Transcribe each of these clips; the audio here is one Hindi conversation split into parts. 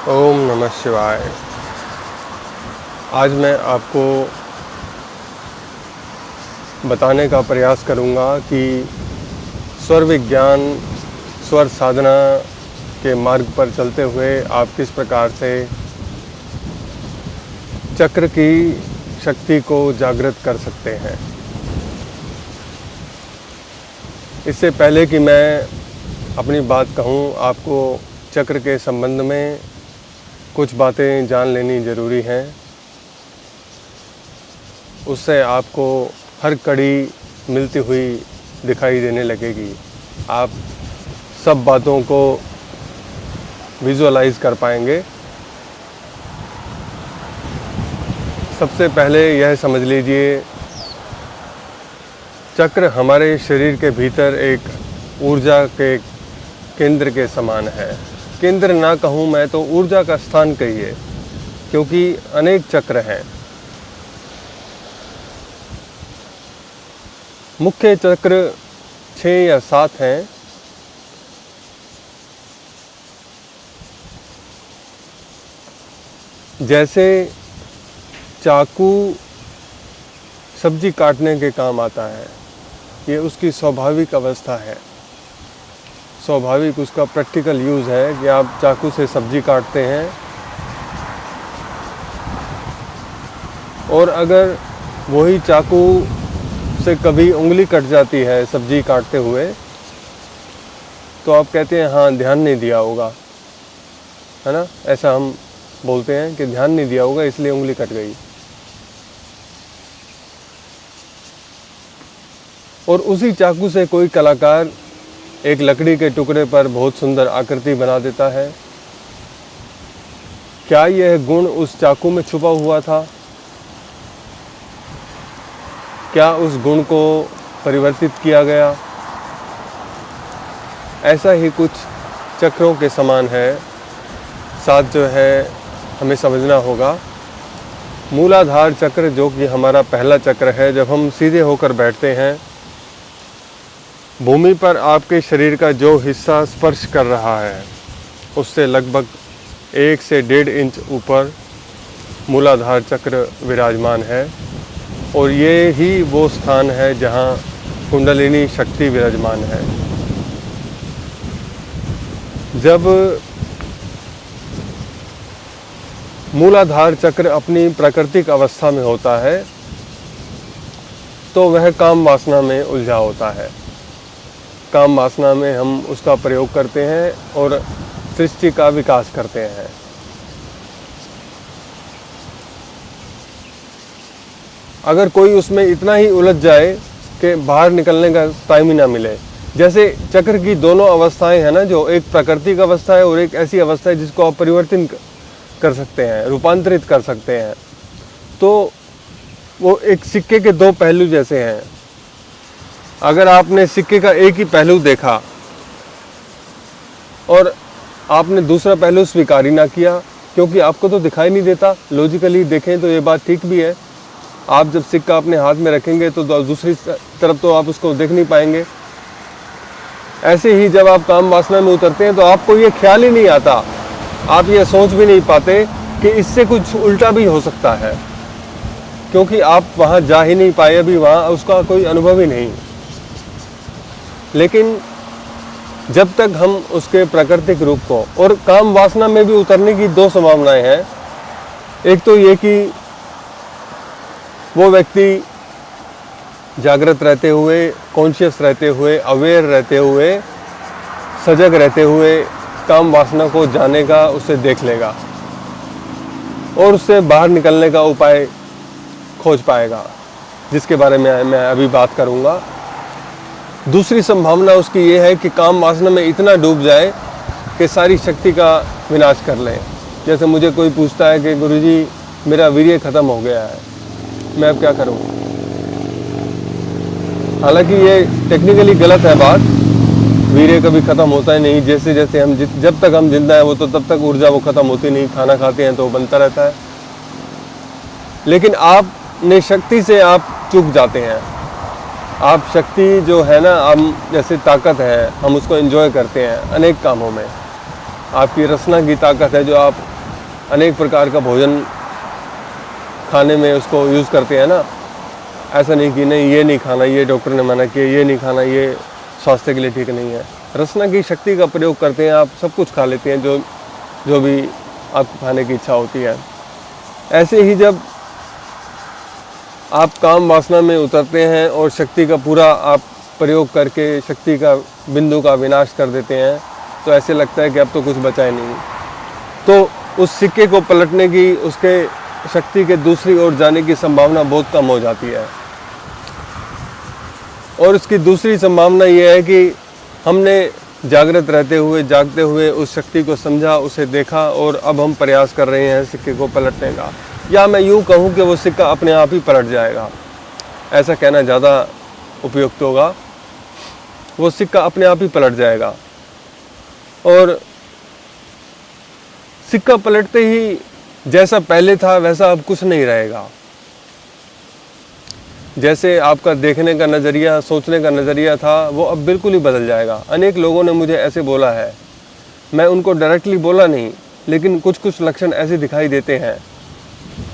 ओम नमः शिवाय। आज मैं आपको बताने का प्रयास करूंगा कि स्वर विज्ञान, स्वर साधना के मार्ग पर चलते हुए आप किस प्रकार से चक्र की शक्ति को जागृत कर सकते हैं। इससे पहले कि मैं अपनी बात कहूँ, आपको चक्र के संबंध में कुछ बातें जान लेनी ज़रूरी हैं। उससे आपको हर कड़ी मिलती हुई दिखाई देने लगेगी। आप सब बातों को विजुअलाइज कर पाएंगे। सबसे पहले यह समझ लीजिए, चक्र हमारे शरीर के भीतर एक ऊर्जा के केंद्र के समान है। केंद्र ना कहूँ मैं तो ऊर्जा का स्थान कहिए, क्योंकि अनेक चक्र हैं। मुख्य चक्र 6 या 7 हैं। जैसे चाकू सब्जी काटने के काम आता है, ये उसकी स्वाभाविक अवस्था है। स्वाभाविक उसका प्रैक्टिकल यूज़ है कि आप चाकू से सब्जी काटते हैं, और अगर वही चाकू से कभी उंगली कट जाती है सब्जी काटते हुए, तो आप कहते हैं हाँ ध्यान नहीं दिया होगा, है ना। ऐसा हम बोलते हैं कि ध्यान नहीं दिया होगा इसलिए उंगली कट गई। और उसी चाकू से कोई कलाकार एक लकड़ी के टुकड़े पर बहुत सुंदर आकृति बना देता है। क्या यह गुण उस चाकू में छुपा हुआ था? क्या उस गुण को परिवर्तित किया गया? ऐसा ही कुछ चक्रों के समान है। साथ जो है हमें समझना होगा, मूलाधार चक्र जो कि हमारा पहला चक्र है, जब हम सीधे होकर बैठते हैं, भूमि पर आपके शरीर का जो हिस्सा स्पर्श कर रहा है उससे लगभग 1 से 1.5 इंच ऊपर मूलाधार चक्र विराजमान है। और ये ही वो स्थान है जहाँ कुंडलिनी शक्ति विराजमान है। जब मूलाधार चक्र अपनी प्राकृतिक अवस्था में होता है तो वह काम वासना में उलझा होता है। काम वासना में हम उसका प्रयोग करते हैं और सृष्टि का विकास करते हैं। अगर कोई उसमें इतना ही उलझ जाए कि बाहर निकलने का टाइम ही ना मिले, जैसे चक्र की दोनों अवस्थाएं हैं ना, जो एक प्राकृतिक अवस्था है और एक ऐसी अवस्था है जिसको आप परिवर्तन कर सकते हैं, रूपांतरित कर सकते हैं, तो वो एक सिक्के के 2 पहलू जैसे हैं। अगर आपने सिक्के का एक ही पहलू देखा और आपने दूसरा पहलू स्वीकार ही ना किया, क्योंकि आपको तो दिखाई नहीं देता। लॉजिकली देखें तो ये बात ठीक भी है। आप जब सिक्का अपने हाथ में रखेंगे तो दूसरी तरफ तो आप उसको देख नहीं पाएंगे। ऐसे ही जब आप काम वासना में उतरते हैं तो आपको ये ख्याल ही नहीं आता, आप ये सोच भी नहीं पाते कि इससे कुछ उल्टा भी हो सकता है, क्योंकि आप वहाँ जा ही नहीं पाए, अभी वहाँ उसका कोई अनुभव ही नहीं। लेकिन जब तक हम उसके प्राकृतिक रूप को, और काम वासना में भी उतरने की 2 संभावनाएं हैं। एक तो ये कि वो व्यक्ति जागृत रहते हुए, कॉन्शियस रहते हुए, अवेयर रहते हुए, सजग रहते हुए काम वासना को जानेगा, उसे देख लेगा और उससे बाहर निकलने का उपाय खोज पाएगा, जिसके बारे में मैं अभी बात करूँगा। दूसरी संभावना उसकी ये है कि काम वासना में इतना डूब जाए कि सारी शक्ति का विनाश कर ले। जैसे मुझे कोई पूछता है कि गुरुजी मेरा वीर्य ख़त्म हो गया है, मैं अब क्या करूं। हालांकि ये टेक्निकली गलत है बात, वीर्य कभी ख़त्म होता ही नहीं। जैसे जैसे हम जब तक हम जिंदा हैं वो तो तब तक ऊर्जा वो ख़त्म होती नहीं। खाना खाते हैं तो बनता रहता है, लेकिन आपने शक्ति से आप चूक जाते हैं। आप शक्ति जो है ना, हम जैसे ताकत है, हम उसको एंजॉय करते हैं अनेक कामों में। आपकी रसना की ताकत है जो आप अनेक प्रकार का भोजन खाने में उसको यूज़ करते हैं ना। ऐसा नहीं कि नहीं ये नहीं खाना, ये डॉक्टर ने मना किया, ये नहीं खाना, ये स्वास्थ्य के लिए ठीक नहीं है। रसना की शक्ति का प्रयोग करते हैं, आप सब कुछ खा लेते हैं जो भी आपको खाने की इच्छा होती है। ऐसे ही जब आप काम वासना में उतरते हैं और शक्ति का पूरा आप प्रयोग करके शक्ति का बिंदु का विनाश कर देते हैं, तो ऐसे लगता है कि अब तो कुछ बचा ही नहीं। तो उस सिक्के को पलटने की, उसके शक्ति के दूसरी ओर जाने की संभावना बहुत कम हो जाती है। और उसकी दूसरी संभावना ये है कि हमने जागृत रहते हुए, जागते हुए उस शक्ति को समझा, उसे देखा और अब हम प्रयास कर रहे हैं सिक्के को पलटने का। या मैं यूँ कहूँ कि वो सिक्का अपने आप ही पलट जाएगा, ऐसा कहना ज़्यादा उपयुक्त होगा। वो सिक्का अपने आप ही पलट जाएगा और सिक्का पलटते ही जैसा पहले था वैसा अब कुछ नहीं रहेगा। जैसे आपका देखने का नज़रिया, सोचने का नज़रिया था, वो अब बिल्कुल ही बदल जाएगा। अनेक लोगों ने मुझे ऐसे बोला है, मैं उनको डायरेक्टली बोला नहीं, लेकिन कुछ कुछ लक्षण ऐसे दिखाई देते हैं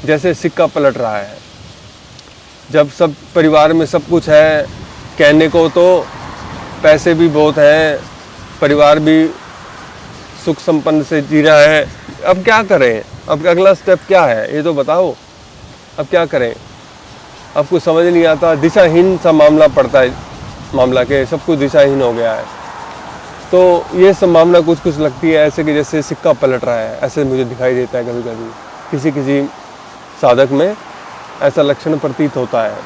जैसे सिक्का पलट रहा है। जब सब परिवार में सब कुछ है, कहने को तो पैसे भी बहुत हैं, परिवार भी सुख संपन्न से जी रहा है, अब क्या करें? अब अगला स्टेप क्या है ये तो बताओ, अब क्या करें? अब कुछ समझ नहीं आता, दिशाहीन सा मामला पड़ता है, मामला के सब कुछ दिशाहीन हो गया है। तो ये संभावना कुछ कुछ लगती है ऐसे कि जैसे सिक्का पलट रहा है, ऐसे मुझे दिखाई देता है कभी कभी। किसी किसी साधक में ऐसा लक्षण प्रतीत होता है।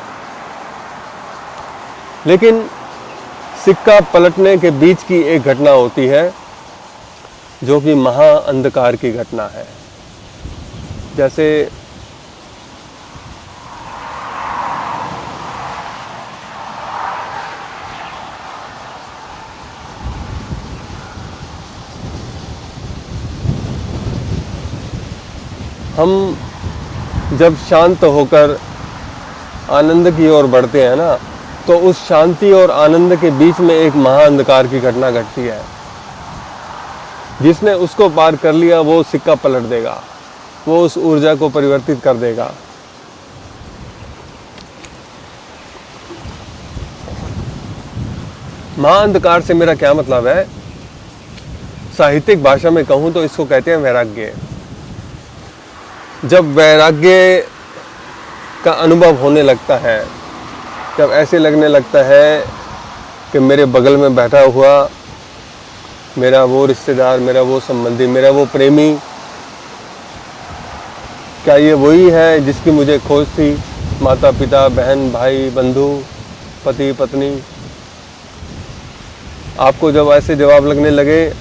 लेकिन सिक्का पलटने के बीच की एक घटना होती है जो कि महा अंधकार की घटना है। जैसे हम जब शांत होकर आनंद की ओर बढ़ते हैं ना, तो उस शांति और आनंद के बीच में एक महाअंधकार की घटना घटती है। जिसने उसको पार कर लिया वो सिक्का पलट देगा, वो उस ऊर्जा को परिवर्तित कर देगा। महाअंधकार से मेरा क्या मतलब है? साहित्यिक भाषा में कहूँ तो इसको कहते हैं वैराग्य। जब वैराग्य का अनुभव होने लगता है, जब ऐसे लगने लगता है कि मेरे बगल में बैठा हुआ मेरा वो रिश्तेदार, मेरा वो संबंधी, मेरा वो प्रेमी, क्या ये वही है जिसकी मुझे खोज थी? माता पिता, बहन भाई, बंधु, पति पत्नी। आपको जब ऐसे जवाब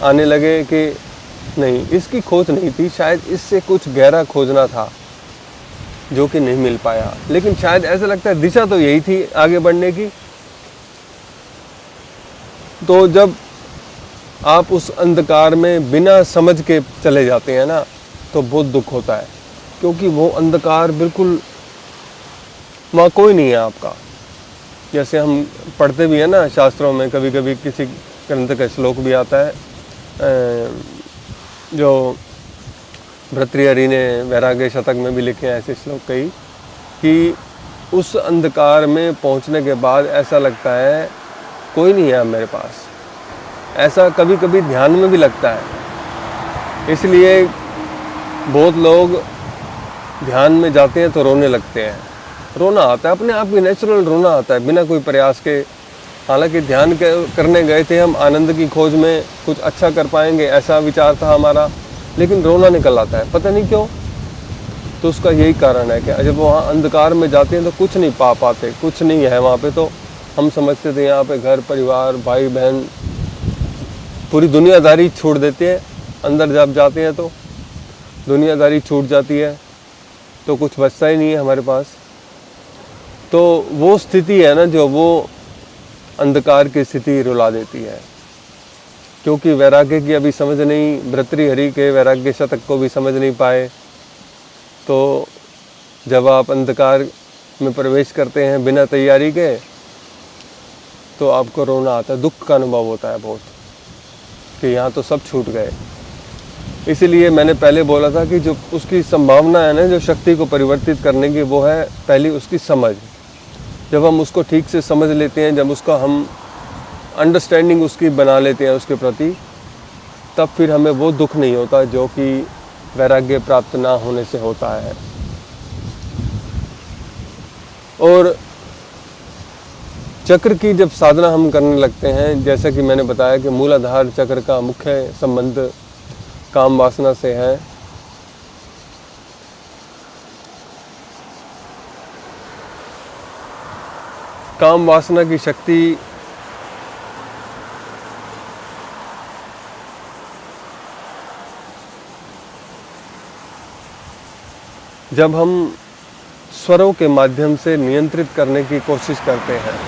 आने लगे कि नहीं, इसकी खोज नहीं थी, शायद इससे कुछ गहरा खोजना था जो कि नहीं मिल पाया, लेकिन शायद ऐसा लगता है दिशा तो यही थी आगे बढ़ने की। तो जब आप उस अंधकार में बिना समझ के चले जाते हैं ना, तो बहुत दुख होता है, क्योंकि वो अंधकार बिल्कुल वहाँ कोई नहीं है आपका। जैसे हम पढ़ते भी हैं ना शास्त्रों में, कभी कभी किसी ग्रंथ का श्लोक भी आता है जो भर्तृहरि ने वैराग्य शतक में भी लिखे हैं ऐसे श्लोक कई, कि उस अंधकार में पहुंचने के बाद ऐसा लगता है कोई नहीं है मेरे पास। ऐसा कभी कभी ध्यान में भी लगता है। इसलिए बहुत लोग ध्यान में जाते हैं तो रोने लगते हैं। रोना आता है, अपने आप ही नेचुरल रोना आता है बिना कोई प्रयास के। हालांकि ध्यान करने गए थे हम आनंद की खोज में, कुछ अच्छा कर पाएंगे ऐसा विचार था हमारा, लेकिन रोना निकल आता है, पता नहीं क्यों। तो उसका यही कारण है कि जब वहाँ अंधकार में जाते हैं तो कुछ नहीं पा पाते, कुछ नहीं है वहाँ पे। तो हम समझते थे यहाँ पे घर परिवार, भाई बहन, पूरी दुनियादारी छोड़ देते हैं। अंदर जब जाते हैं तो दुनियादारी छूट जाती है, तो कुछ बचता ही नहीं है हमारे पास। तो वो स्थिति है ना, जो वो अंधकार की स्थिति रुला देती है। क्योंकि वैराग्य की अभी समझ नहीं, भर्तृहरि के वैराग्य शतक को भी समझ नहीं पाए। तो जब आप अंधकार में प्रवेश करते हैं बिना तैयारी के, तो आपको रोना आता है, दुख का अनुभव होता है बहुत, कि यहाँ तो सब छूट गए। इसीलिए मैंने पहले बोला था कि जो उसकी संभावना है ना, जो शक्ति को परिवर्तित करने की, वो है पहली उसकी समझ। जब हम उसको ठीक से समझ लेते हैं, जब उसका हम अंडरस्टैंडिंग उसकी बना लेते हैं उसके प्रति, तब फिर हमें वो दुख नहीं होता जो कि वैराग्य प्राप्त ना होने से होता है। और चक्र की जब साधना हम करने लगते हैं, जैसा कि मैंने बताया कि मूलाधार चक्र का मुख्य संबंध काम वासना से है। काम वासना की शक्ति जब हम स्वरों के माध्यम से नियंत्रित करने की कोशिश करते हैं,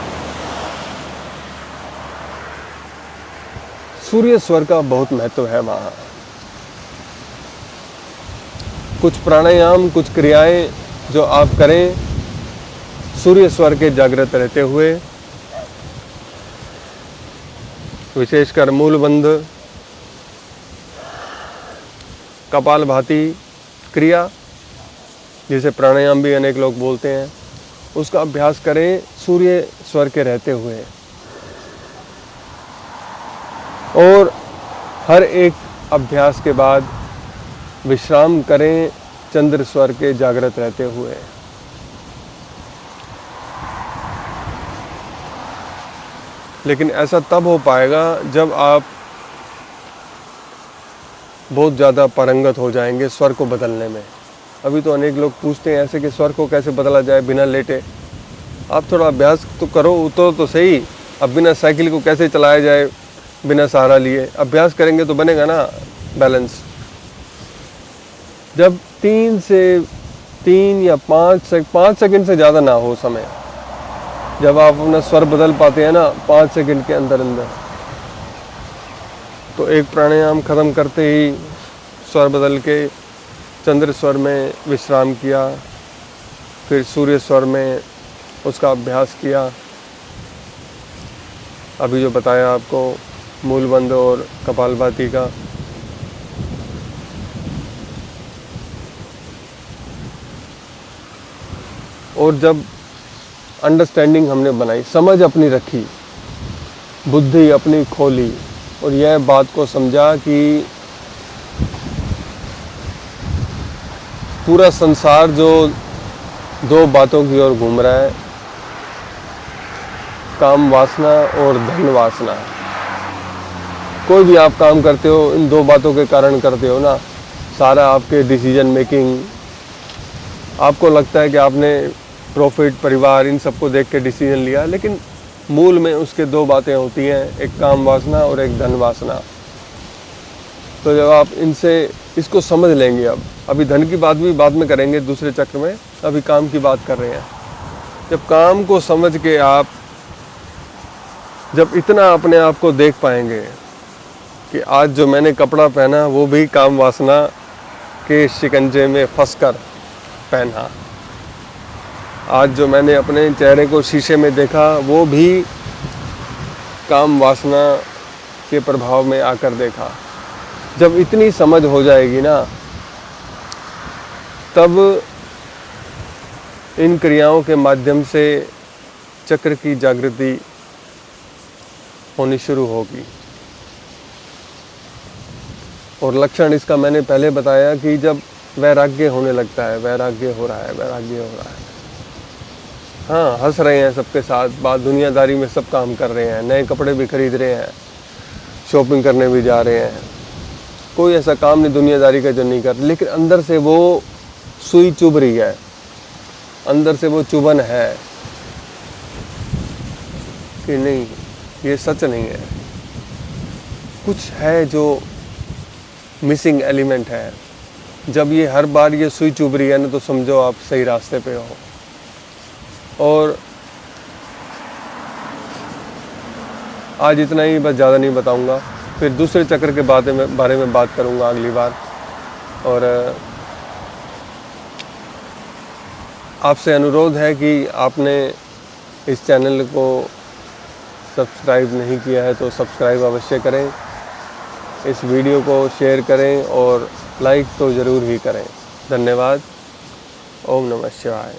सूर्य स्वर का बहुत महत्व है वहाँ। कुछ प्राणायाम, कुछ क्रियाएं जो आप करें सूर्य स्वर के जागृत रहते हुए, विशेषकर मूलबंध, कपालभाति क्रिया, जिसे प्राणायाम भी अनेक लोग बोलते हैं, उसका अभ्यास करें सूर्य स्वर के रहते हुए। और हर एक अभ्यास के बाद विश्राम करें चंद्र स्वर के जागृत रहते हुए। लेकिन ऐसा तब हो पाएगा जब आप बहुत ज़्यादा पारंगत हो जाएंगे स्वर को बदलने में। अभी तो अनेक लोग पूछते हैं ऐसे कि स्वर को कैसे बदला जाए बिना लेटे। आप थोड़ा अभ्यास तो करो, उतरो तो सही। अब बिना साइकिल को कैसे चलाया जाए बिना सहारा लिए, अभ्यास करेंगे तो बनेगा ना बैलेंस। जब 3 या 5 सेकंड से ज़्यादा ना हो समय, जब आप अपना स्वर बदल पाते हैं ना 5 सेकंड के अंदर अंदर, तो एक प्राणायाम ख़त्म करते ही स्वर बदल के चंद्र स्वर में विश्राम किया, फिर सूर्य स्वर में उसका अभ्यास किया। अभी जो बताया आपको मूलबंध और कपालभाति का। और जब अंडरस्टैंडिंग हमने बनाई, समझ अपनी रखी, बुद्धि अपनी खोली और यह बात को समझा कि पूरा संसार जो 2 बातों की ओर घूम रहा है, काम वासना और धन वासना। कोई भी आप काम करते हो इन 2 बातों के कारण करते हो ना। सारा आपके डिसीजन मेकिंग, आपको लगता है कि आपने प्रॉफिट, परिवार, इन सबको देख के डिसीजन लिया, लेकिन मूल में उसके 2 बातें होती हैं, एक काम वासना और एक धन वासना। तो जब आप इसको समझ लेंगे, अभी धन की बात भी बाद में करेंगे दूसरे चक्र में, अभी काम की बात कर रहे हैं। जब काम को समझ के आप जब इतना अपने आप को देख पाएंगे कि आज जो मैंने कपड़ा पहना वो भी काम वासना के शिकंजे में फंसकर पहना, आज जो मैंने अपने चेहरे को शीशे में देखा वो भी काम वासना के प्रभाव में आकर देखा। जब इतनी समझ हो जाएगी ना, तब इन क्रियाओं के माध्यम से चक्र की जागृति होनी शुरू होगी। और लक्षण इसका मैंने पहले बताया कि जब वैराग्य होने लगता है, वैराग्य हो रहा है, वैराग्य हो रहा है। हाँ, हंस रहे हैं सबके साथ, बात दुनियादारी में सब काम कर रहे हैं, नए कपड़े भी खरीद रहे हैं, शॉपिंग करने भी जा रहे हैं, कोई ऐसा काम नहीं दुनियादारी का जो नहीं कर, लेकिन अंदर से वो सुई चुभ रही है, अंदर से वो चुभन है कि नहीं, ये सच नहीं है, कुछ है जो मिसिंग एलिमेंट है। जब ये हर बार ये सुई चुभ रही है ना, तो समझो आप सही रास्ते पे हो। और आज इतना ही, बस ज़्यादा नहीं बताऊंगा, फिर दूसरे चक्र के बारे में बात करूंगा अगली बार। और आपसे अनुरोध है कि आपने इस चैनल को सब्सक्राइब नहीं किया है तो सब्सक्राइब अवश्य करें, इस वीडियो को शेयर करें और लाइक तो ज़रूर ही करें। धन्यवाद। ओम नमः शिवाय।